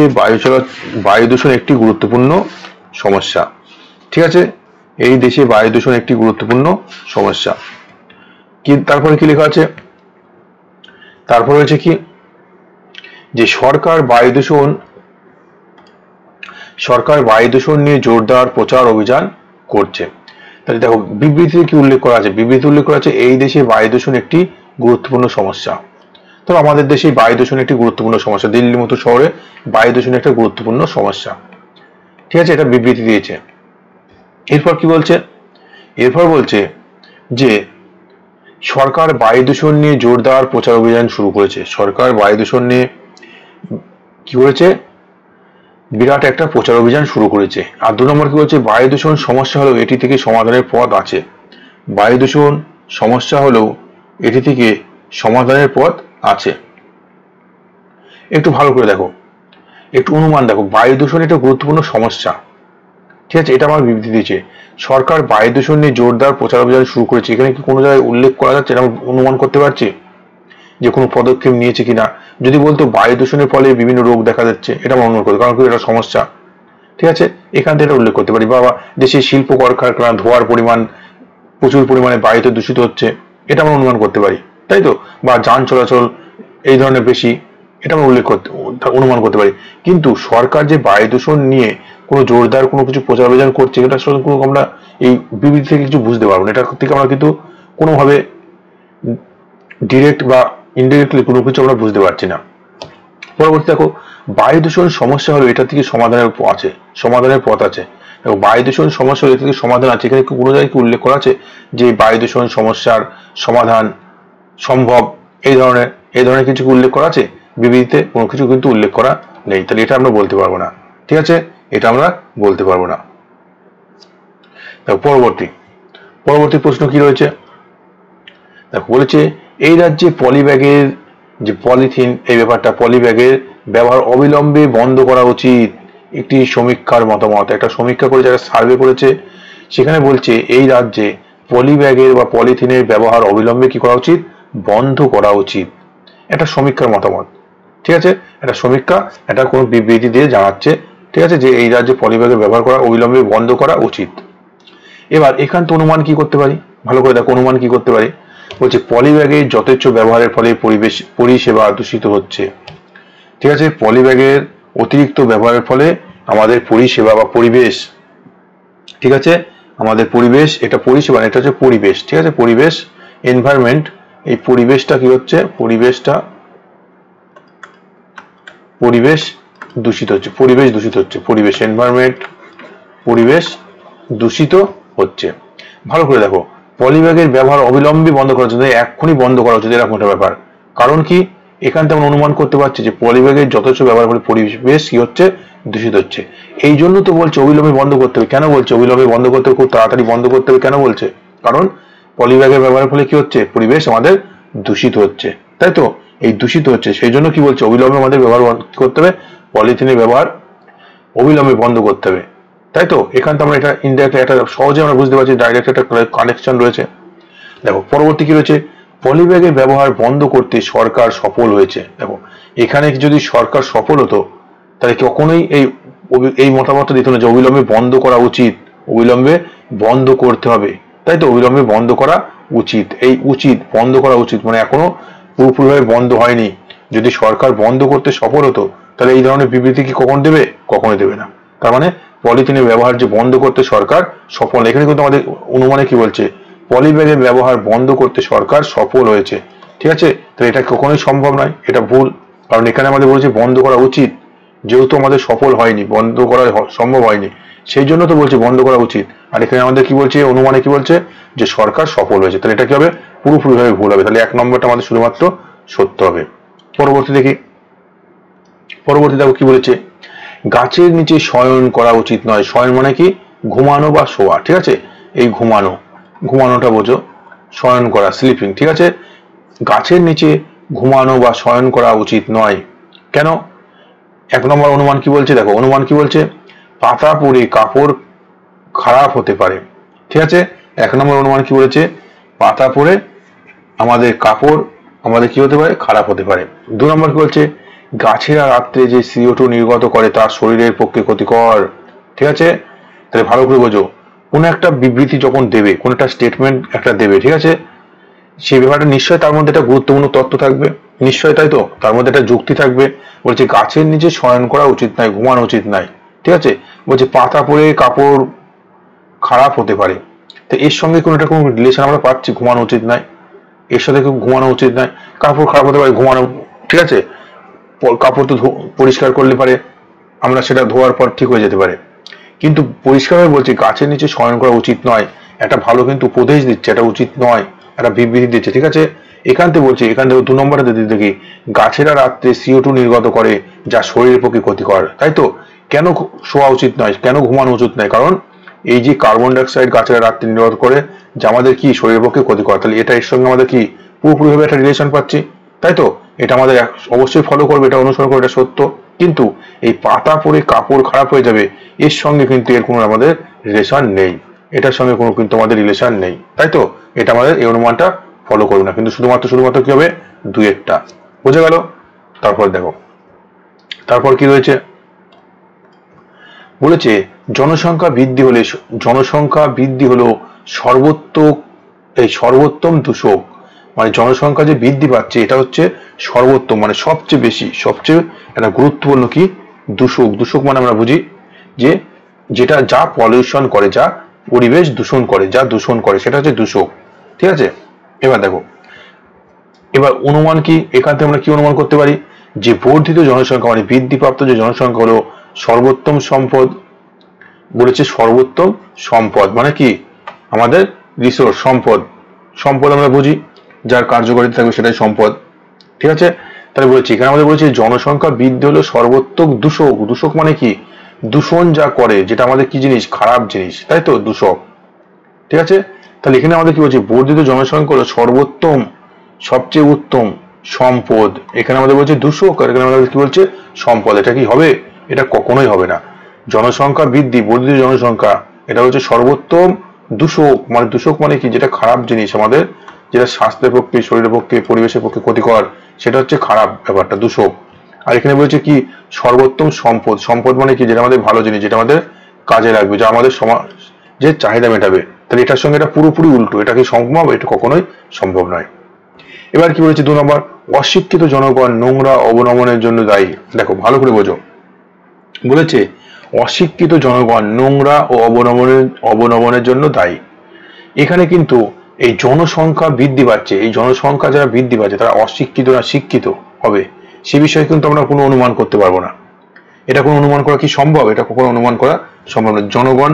বায়ু দূষণ একটি গুরুত্বপূর্ণ সমস্যা, ঠিক আছে। এই দেশে বায়ু দূষণ একটি গুরুত্বপূর্ণ সমস্যা। কি তারপরে কি লেখা আছে, তারপরে হচ্ছে কি যে সরকার বায়ু দূষণ নিয়ে জোরদার প্রচার অভিযান করছে। তাহলে দেখো বিবৃতিতে কি উল্লেখ করা আছে, বিবৃতি উল্লেখ করা আছে এই দেশে বায়ু দূষণ একটি গুরুত্বপূর্ণ সমস্যা। তো আমাদের দেশে বায়ু দূষণ একটি গুরুত্বপূর্ণ সমস্যা, দিল্লির মতো শহরে বায়ু দূষণ একটা গুরুত্বপূর্ণ সমস্যা, ঠিক আছে, এটা বিবৃতি দিয়েছে। এরপর কি বলছে, এরপর বলছে যে সরকার বায়ু দূষণ নিয়ে জোরদার প্রচার অভিযান শুরু করেছে। সরকার বায়ু দূষণ নিয়ে কি করেছে, বিরাট একটা প্রচার অভিযান শুরু করেছে। আর 2 নম্বর কি বলছে, বায়ু দূষণ সমস্যা হলেও এটি থেকে সমাধানের পথ আছে। বায়ু দূষণ সমস্যা হলেও এটি থেকে সমাধানের পথ আছে। একটু ভালো করে দেখো, একটু অনুমান দেখো, বায়ু দূষণ একটা গুরুত্বপূর্ণ সমস্যা, ঠিক আছে, এটা আমার বিবৃতি দিয়েছে। সরকার বায়ু দূষণ নিয়ে জোরদার প্রচার অভিযান শুরু করেছে, এখানে কি কোনো জায়গায় উল্লেখ করা যাচ্ছে, এটা অনুমান করতে পারছি যে কোনো পদক্ষেপ নিয়েছে কিনা। যদি বলতো বায়ু দূষণের ফলে বিভিন্ন রোগ দেখা যাচ্ছে, এটা আমরা অনুমান করতে, কারণ কি এটা সমস্যা, ঠিক আছে, এখান থেকে এটা উল্লেখ করতে পারি। বা দেশে শিল্প কলকারখানা ধোঁয়ার পরিমাণ প্রচুর পরিমাণে বায়ুতে দূষিত হচ্ছে, এটা আমরা অনুমান করতে পারি, তাই তো। বা যান চলাচল এই ধরনের বেশি, এটা আমরা অনুমান করতে পারি। কিন্তু সরকার যে বায়ু দূষণ নিয়ে কোনো জোরদার কোনো কিছু প্রচার অভিযান করছে, এটা আমরা এই বিবৃতি থেকে কিছু বুঝতে পারবো না। এটা থেকে আমরা কিন্তু কোনোভাবে ডিরেক্ট বা ইনডিরেক্টলি কোনো কিছু আমরা বুঝতে পারছি না। পরবর্তী দেখো, বায়ু দূষণ সমস্যা হলো এটা থেকে সমাধানের পথ আছে। এবং বায়ু দূষণ সমস্যা হলে এটা থেকে সমাধান আছে, এখানে কোনো জায়গায় কি উল্লেখ করা আছে যে বায়ু দূষণ সমস্যার সমাধান সম্ভব, এই ধরনের কিছু উল্লেখ করা আছে? বিবৃতিতে কোনো কিছু কিন্তু উল্লেখ করা নেই, তাহলে এটা আমরা বলতে পারবো না, ঠিক আছে, এটা আমরা বলতে পারবো না। পরবর্তী প্রশ্ন কি রয়েছে দেখো, বলেছে এই রাজ্যে পলিব্যাগের যে পলিথিন, এই ব্যাপারটা পলিব্যাগের ব্যবহার অবিলম্বে বন্ধ করা উচিত। একটি সমীক্ষার মতামত, একটা সমীক্ষা করে যারা সার্ভে করেছে সেখানে বলছে এই রাজ্যে পলিব্যাগের বা পলিথিনের ব্যবহার অবিলম্বে কি করা উচিত, বন্ধ করা উচিত। একটা সমীক্ষার মতামত, ঠিক আছে, একটা সমীক্ষা, এটা কোনো বিবৃতি দিয়ে জানাচ্ছে, ঠিক আছে, যে এই রাজ্যে পলিব্যাগের ব্যবহার করা অবিলম্বে বন্ধ করা উচিত। এবার এখান থেকে অনুমান কি করতে পারি, ভালো করে দেখো, অনুমান কি করতে পারি, বলছে পলিব্যাগের যথেচ্ছ ব্যবহারের ফলে পরিষেবা দূষিত হচ্ছে, ঠিক আছে। পলিব্যাগের অতিরিক্ত ব্যবহারের ফলে আমাদের পরিষেবা বা পরিবেশ, ঠিক আছে, আমাদের পরিবেশ, এটা পরিষেবা না, এটা হচ্ছে পরিবেশ, ঠিক আছে, পরিবেশ এনভায়রনমেন্ট, এই পরিবেশটা কি হচ্ছে, পরিবেশ দূষিত হচ্ছে, পরিবেশ এনভায়রনমেন্ট, পরিবেশ দূষিত হচ্ছে। ভালো করে দেখো, পলিব্যাগের ব্যবহার অবিলম্বে বন্ধ করা উচিত, এক্ষুনি বন্ধ করা উচিত, এরকম একটা ব্যাপার। কারণ কি, এখান থেকে আমরা অনুমান করতে পারছি যে পলিব্যাগের যথেচ্ছ ব্যবহার করে পরিবেশ কি হচ্ছে, দূষিত হচ্ছে। এই জন্য তো বলছে অবিলম্বে বন্ধ করতে হবে। কেন বলছে অবিলম্বে বন্ধ করতে হবে, খুব তাড়াতাড়ি বন্ধ করতে হবে, কেন বলছে, কারণ পলিব্যাগের ব্যবহারের ফলে কি হচ্ছে, পরিবেশ আমাদের দূষিত হচ্ছে, তাই তো, এই দূষিত হচ্ছে, সেই জন্য কি বলছে অবিলম্বে আমাদের ব্যবহার করতে হবে, পলিথিনের ব্যবহার অবিলম্বে বন্ধ করতে হবে, তাই তো। এখান থেকে আমরা এটা ইনডাইরেক্ট, এটা সহজে আমরা বুঝতে পারছি, ডাইরেক্ট একটা কানেকশন রয়েছে। দেখো পরবর্তী কি রয়েছে, পলিব্যাগের ব্যবহার বন্ধ করতে সরকার সফল হয়েছে। দেখো এখানে যদি সরকার সফল হতো তাহলে কখনোই এই মতামতটা দিত না যে অবিলম্বে বন্ধ করা উচিত, অবিলম্বে বন্ধ করতে হবে, তাই তো, অবিলম্বে বন্ধ করা উচিত, এই উচিত বন্ধ করা উচিত মানে এখনো পুরোপুরিভাবে বন্ধ হয়নি। যদি সরকার বন্ধ করতে সফল হতো তাহলে এই ধরনের বিবৃতি কি কখন দেবে, কখনোই দেবে না। তার মানে পলিথিনের ব্যবহার যে বন্ধ করতে সরকার সফল, এখানে কিন্তু আমাদের অনুমানে কি বলছে, পলিব্যাগের ব্যবহার বন্ধ করতে সরকার সফল হয়েছে, ঠিক আছে। তো এটা কখনোই সম্ভব নয়, এটা ভুল, কারণ এখানে আমাদের বলছে বন্ধ করা উচিত, যেহেতু আমাদের সফল হয়নি, বন্ধ করা সম্ভব হয়নি, সেই জন্য তো বলছে বন্ধ করা উচিত। আর এখানে আমাদের কি বলছে, অনুমানে কি বলছে যে সরকার সফল হয়েছে, তাহলে এটা কি হবে, পুরোপুরিভাবে ভুল হবে। তাহলে 1 নম্বরটা আমাদের শুধুমাত্র সত্য হবে। পরবর্তী দেখো কি বলেছে, গাছের নিচে শয়ন করা উচিত নয়। শয়ন মানে কি, ঘুমানো বা শোয়া, ঠিক আছে, এই ঘুমানোটা বোঝো, শয়ন করা স্লিপিং, ঠিক আছে। গাছের নিচে ঘুমানো বা শয়ন করা উচিত নয়, কেন? 1 নম্বর অনুমান কি বলছে, দেখো অনুমান কি বলছে, পাতা পরে কাপড় খারাপ হতে পারে, ঠিক আছে। 1 নম্বর অনুমান কি বলেছে, পাতা পরে আমাদের কাপড় আমাদের কি হতে পারে, খারাপ হতে পারে। 2 নম্বর কি বলছে, গাছেরা রাত্রে যে CO2 নির্গত করে তা শরীরের পক্ষে ক্ষতিকর। ঠিক আছে, তাহলে ভালো করে বোঝো, কোন একটা বিবৃতি যখন দেবে, কোন একটা স্টেটমেন্ট একটা দেবে, ঠিক আছে, সেই ব্যাপারটা নিশ্চয়ই তার মধ্যে একটা গুরুত্বপূর্ণ তথ্য থাকবে, নিশ্চয়ই, তাই তো, তার মধ্যে একটা যুক্তি থাকবে। বলছে গাছের নিচে শয়ন করা উচিত নয়, ঘুমানো উচিত নয়। ঠিক আছে, বলছে পাতা পরে কাপড় খারাপ হতে পারে। তো এর সঙ্গে কোনো একটা কোনো রিলেশন আমরা পাচ্ছি, ঘুমানো উচিত নয়, এর সাথে ঘুমানো উচিত নয়, কাপড় খারাপ হতে পারে, ঘুমানো, ঠিক আছে, কাপড় তো পরিষ্কার করলে পারে আমরা সেটা ধোয়ার পর ঠিক হয়ে যেতে পারে, কিন্তু পরিষ্কারভাবে বলছে গাছের নিচে শয়ন করা উচিত নয়, একটা ভালো কিন্তু উপদেশ দিচ্ছে, এটা উচিত নয়, একটা বিবৃতি দিচ্ছে। ঠিক আছে, এখান থেকে বলছে, এখান থেকে 2 নম্বরে দেখি, গাছেরা রাত্রে CO2 নির্গত করে যা শরীরের পক্ষে ক্ষতিকর। তাই তো, কেন শোয়া উচিত নয়, কেন ঘুমানো উচিত নয়, কারণ এই যে কার্বন ডাইঅক্সাইড গাছেরা রাত্রে নির্গত করে যা আমাদের কি শরীরের পক্ষে ক্ষতিকর, তাহলে এটা এর সঙ্গে আমাদের কি পুরোপুরিভাবে একটা রিলেশন পাচ্ছি। তাই তো, এটা আমাদের অবশ্যই ফলো করবে, এটা অনুসরণ করবে, এটা সত্য। কিন্তু এই পাতা পরে কাপড় খারাপ হয়ে যাবে, এর সঙ্গে কিন্তু এর কোনো আমাদের রিলেশন নেই, এটার সঙ্গে কোনো কিন্তু আমাদের রিলেশন নেই। তাই তো, এটা আমাদের এই অনুমানটা ফলো করবে না, কিন্তু শুধুমাত্র কি হবে, 2-1টা বোঝা গেল। তারপর দেখো, তারপর কি রয়েছে, বলেছে জনসংখ্যা বৃদ্ধি হলো সর্বোত্তম দূষক। মানে জনসংখ্যা যে বৃদ্ধি পাচ্ছে এটা হচ্ছে সর্বোত্তম, মানে সবচেয়ে বেশি, সবচেয়ে একটা গুরুত্বপূর্ণ কি দূষক। দূষক মানে আমরা বুঝি যে যেটা যা পলিউশন করে, যা পরিবেশ দূষণ করে, যা দূষণ করে, সেটা হচ্ছে দূষক। ঠিক আছে, এবার দেখো, এবার অনুমান কি, এখান থেকে আমরা কি অনুমান করতে পারি, যে বর্ধিত জনসংখ্যা মানে বৃদ্ধিপ্রাপ্ত যে জনসংখ্যা হলো সর্বোত্তম সম্পদ। বলেছে সর্বোত্তম সম্পদ মানে কি, আমাদের রিসোর্স, সম্পদ। সম্পদ আমরা বুঝি যার কার্যকারিতা থাকবে সেটাই সম্পদ। ঠিক আছে, তাহলে বলেছি এখানে আমাদের বলেছে জনসংখ্যা বৃদ্ধি হলো সর্বোত্তম দূষক। দূষক মানে কি, দূষণ যা করে, যেটা আমাদের কি জিনিস, খারাপ জিনিস, তাই তো, দূষক। ঠিক আছে, তাহলে এখানে আমাদের কি বলছে, বর্ধিত জনসংখ্যা হলো সর্বোত্তম, সবচেয়ে উত্তম সম্পদ। এখানে আমাদের বলছে দূষক, আর এখানে আমাদের কি বলছে সম্পদ। এটা কি হবে, এটা কখনোই হবে না। জনসংখ্যা বৃদ্ধি, বর্ধিত জনসংখ্যা, এটা হচ্ছে সর্বোত্তম দূষক। মানে দূষক মানে কি, যেটা খারাপ জিনিস আমাদের, যেটা স্বাস্থ্যের পক্ষে, শরীরের পক্ষে, পরিবেশের পক্ষে ক্ষতিকর, সেটা হচ্ছে খারাপ ব্যাপারটা, দূষক। আর এখানে বলছে কি সর্বোত্তম সম্পদ। সম্পদ মানে কি, যেটা আমাদের ভালো জিনিস, যেটা আমাদের কাজে লাগবে, যা আমাদের সমাজের চাহিদা মেটাবে। তাহলে এটার সঙ্গে এটা পুরোপুরি উল্টো, এটা কি সম্ভব, এটা কখনোই সম্ভব নয়। এবার কি বলেছে 2 নম্বর, অশিক্ষিত জনগণ নোংরা অবনমনের জন্য দায়ী। দেখো ভালো করে বোঝো, বলেছে অশিক্ষিত জনগণ নোংরা ও অবনমনের জন্য দায়ী। এখানে কিন্তু এই জনসংখ্যা বৃদ্ধি পাচ্ছে, এই জনসংখ্যা যারা বৃদ্ধি পাচ্ছে তারা অশিক্ষিত না শিক্ষিত হবে, সে বিষয়ে কিন্তু আমরা কোনো অনুমান করতে পারবো না। এটা কোনো অনুমান করা কি সম্ভব, এটা কখনো অনুমান করা সম্ভব না। জনগণ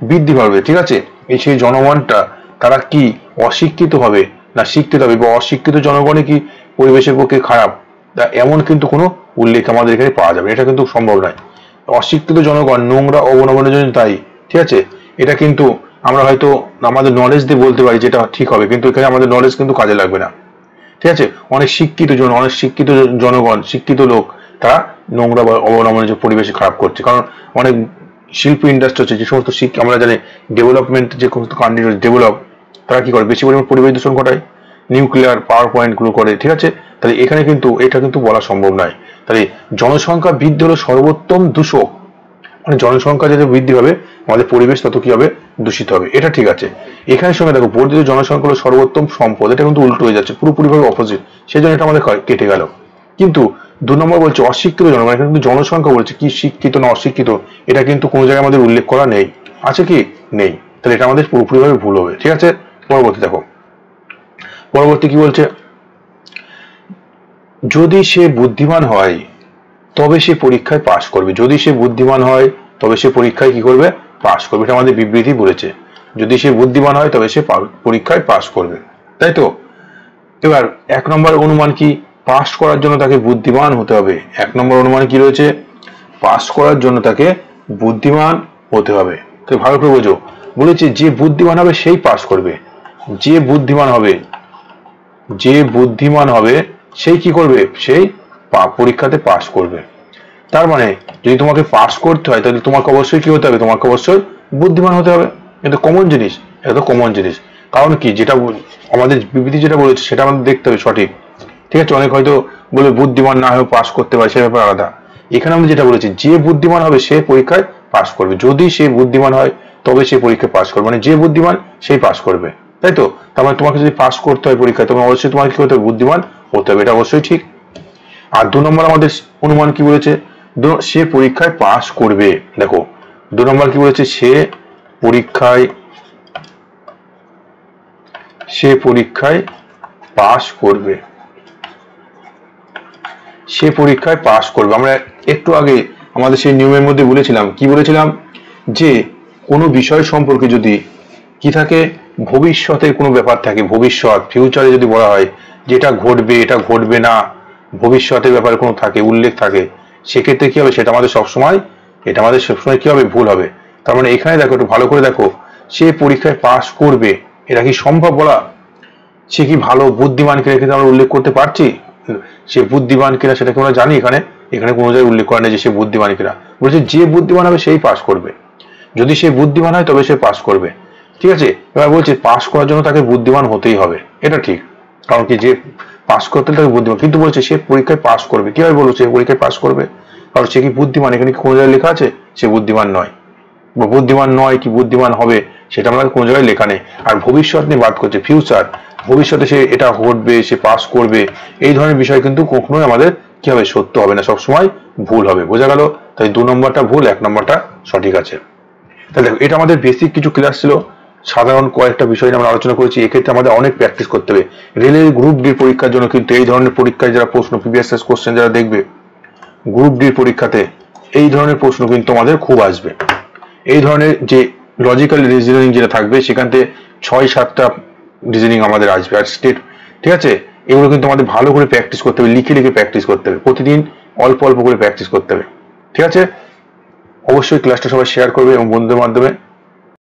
বৃদ্ধি পাবে, ঠিক আছে, এই সেই জনগণটা তারা কি অশিক্ষিত হবে না শিক্ষিত হবে, বা অশিক্ষিত জনগণই কি পরিবেশের পক্ষে খারাপ, এমন কিন্তু কোনো উল্লেখ আমাদের এখানে পাওয়া যাবে, এটা কিন্তু সম্ভব নয়। অশিক্ষিত জনগণ নোংরা অবনমনের জন্য দায়ী, ঠিক আছে, এটা কিন্তু আমরা হয়তো আমাদের নলেজ দিয়ে বলতে পারি যেটা ঠিক হবে, কিন্তু এখানে আমাদের নলেজ কিন্তু কাজে লাগবে না। ঠিক আছে, অনেক শিক্ষিত জনগণ, শিক্ষিত লোক, তারা নোংরা বা অবনমনের যে পরিবেশে খারাপ করছে, কারণ অনেক শিল্প ইন্ডাস্ট্রি হচ্ছে, যে সমস্ত আমরা জানি ডেভেলপমেন্ট, যে সমস্ত কান্ট্রি ডেভেলপ, তারা কি করে, বেশি পরিমাণ পরিবেশ দূষণ ঘটায়, নিউক্লিয়ার পাওয়ার পয়েন্ট গুলো করে। ঠিক আছে, তাহলে এখানে কিন্তু এটা কিন্তু বলা সম্ভব নয়। তাহলে জনসংখ্যা বৃদ্ধি হলো সর্বোত্তম দূষক, মানে জনসংখ্যা যত বৃদ্ধি হবে আমাদের পরিবেশ তত কি হবে, দূষিত হবে, এটা ঠিক আছে। এখানে সঙ্গে দেখো বর্ধিত জনসংখ্যা হলো সর্বোত্তম সম্পদ, এটা কিন্তু উল্টো হয়ে যাচ্ছে, পুরোপুরিভাবে অপোজিট, সেই জন্য এটা আমাদের কেটে গেল। কিন্তু 2 নম্বর বলছে অশিক্ষিত জনগণ, এখানে কিন্তু জনসংখ্যা বলছে, কি শিক্ষিত না অশিক্ষিত এটা কিন্তু কোনো জায়গায় আমাদের উল্লেখ করা নেই, আছে কি নেই, তাহলে এটা আমাদের পুরোপুরিভাবে ভুল হবে। ঠিক আছে, পরবর্তী দেখো, পরবর্তী কি বলছে, যদি সে বুদ্ধিমান হয় তবে সে পরীক্ষায় পাশ করবে। যদি সে বুদ্ধিমান হয় তবে সে পরীক্ষায় কি করবে, পাশ করবে, এটা আমাদের বিবৃতি বলেছে, যদি সে বুদ্ধিমান হয় তবে সে পরীক্ষায় পাশ করবে, তাই তো। এবার 1 নম্বর অনুমান কি, পাশ করার জন্য তাকে বুদ্ধিমান হতে হবে। 1 নম্বর অনুমান কি রয়েছে, পাশ করার জন্য তাকে বুদ্ধিমান হতে হবে। তো ভালো করে বোঝো, বলেছে যে বুদ্ধিমান হবে সেই পাশ করবে, যে বুদ্ধিমান হবে সেই কি করবে, সেই পরীক্ষাতে পাশ করবে। তার মানে যদি তোমাকে পাস করতে হয় তাহলে তোমাকে অবশ্যই কি হতে হবে, তোমাকে অবশ্যই বুদ্ধিমান হতে হবে, এটা কমন জিনিস, এটা তো কমন জিনিস। কারণ কি, যেটা আমাদের বিবৃতি যেটা বলেছে সেটা আমাদের দেখতে হবে সঠিক, ঠিক আছে, অনেক হয়তো বলে বুদ্ধিমান না হয়ে পাস করতে পারে, সে ব্যাপার আলাদা। এখানে আমরা যেটা বলেছি, যে বুদ্ধিমান হবে সে পরীক্ষায় পাস করবে, যদি সে বুদ্ধিমান হয় তবে সে পরীক্ষায় পাস করবে, মানে যে বুদ্ধিমান সেই পাস করবে, তাই তো? তার মানে তোমাকে যদি পাস করতে হয় পরীক্ষায়, তবে অবশ্যই তোমাকে কি হতে হবে, বুদ্ধিমান হতে হবে, এটা অবশ্যই ঠিক। আর 2 নম্বর আমাদের অনুমান কি বলেছে, সে পরীক্ষায় পাস করবে। দেখো 2 নম্বর কি বলেছে, সে পরীক্ষায় পাস করবে, সে পরীক্ষায় পাস করবে। আমরা একটু আগে আমাদের সেই নিয়মের মধ্যে বলেছিলাম, কি বলেছিলাম, যে কোনো বিষয় সম্পর্কে যদি কি থাকে, ভবিষ্যতের কোনো ব্যাপার থাকে, ভবিষ্যৎ ফিউচারে যদি বলা হয় যেটা ঘটবে এটা ঘটবে না, ভবিষ্যতের ব্যাপারে কোনো থাকে উল্লেখ থাকে, সেক্ষেত্রে কি হবে, সেটা আমাদের সবসময় কি হবে, ভুল হবে। তার মানে এখানে দেখো, একটু ভালো করে দেখো, সে পরীক্ষায় পাস করবে, এটা কি সম্ভব বলা? সে কি ভালো বুদ্ধিমান কিনা কিন্তু আমরা উল্লেখ করতে পারছি? সে বুদ্ধিমান কিনা সেটা কি আমরা জানি? এখানে কোনো জায়গায় উল্লেখ করা নেই যে সে বুদ্ধিমান কিনা। বলছে যে বুদ্ধিমান হবে সেই পাস করবে, যদি সে বুদ্ধিমান হয় তবে সে পাস করবে। ঠিক আছে, এবার বলছে পাস করার জন্য তাকে বুদ্ধিমান হতেই হবে, এটা ঠিক, কারণ কি যে পাস করতে তাকে বুদ্ধিমান, কিন্তু বলছে সে পরীক্ষায় পাস করবে। কিভাবে বলবো সে পরীক্ষায় পাস করবে? কারণ সে কি বুদ্ধিমান, এখানে কি কোনো জায়গায় লেখা আছে সে বুদ্ধিমান নয়, বা বুদ্ধিমান নয় কি বুদ্ধিমান হবে সেটা আমরা কোনো জায়গায় লেখা নেই। আর ভবিষ্যৎ নিয়ে বাদ করছে, ফিউচার, ভবিষ্যতে সে এটা ঘটবে, সে পাস করবে, এই ধরনের বিষয় কিন্তু কখনোই আমাদের কি হবে, সত্য হবে না, সবসময় ভুল হবে। বোঝা গেল? তাই 2 নম্বরটা ভুল, 1 নম্বরটা সঠিক আছে। তাহলে দেখো, এটা আমাদের বেসিক কিছু ক্লাস ছিল, সাধারণ কয়েকটা বিষয় নিয়ে আমরা আলোচনা করেছি। এক্ষেত্রে আমাদের অনেক প্র্যাকটিস করতে হবে। রেলের গ্রুপ ডি পরীক্ষার জন্য কিন্তু এই ধরনের পরীক্ষায় যারা প্রশ্ন, প্রিভিয়াস কোশ্চেন যারা দেখবে, গ্রুপ ডি পরীক্ষাতে এই ধরনের প্রশ্ন কিন্তু আমাদের খুব আসবে। এই ধরনের যে লজিক্যাল রিজনিং যেটা থাকবে, সেখান থেকে 6-7টা রিজনিং আমাদের আসবে। আর স্টেট, ঠিক আছে, এগুলো কিন্তু আমাদের ভালো করে প্র্যাকটিস করতে হবে, লিখে লিখে প্র্যাকটিস করতে হবে, প্রতিদিন অল্প অল্প করে প্র্যাকটিস করতে হবে। ঠিক আছে, অবশ্যই ক্লাসটা সবাই শেয়ার করবে এবং বন্ধুদের মাধ্যমে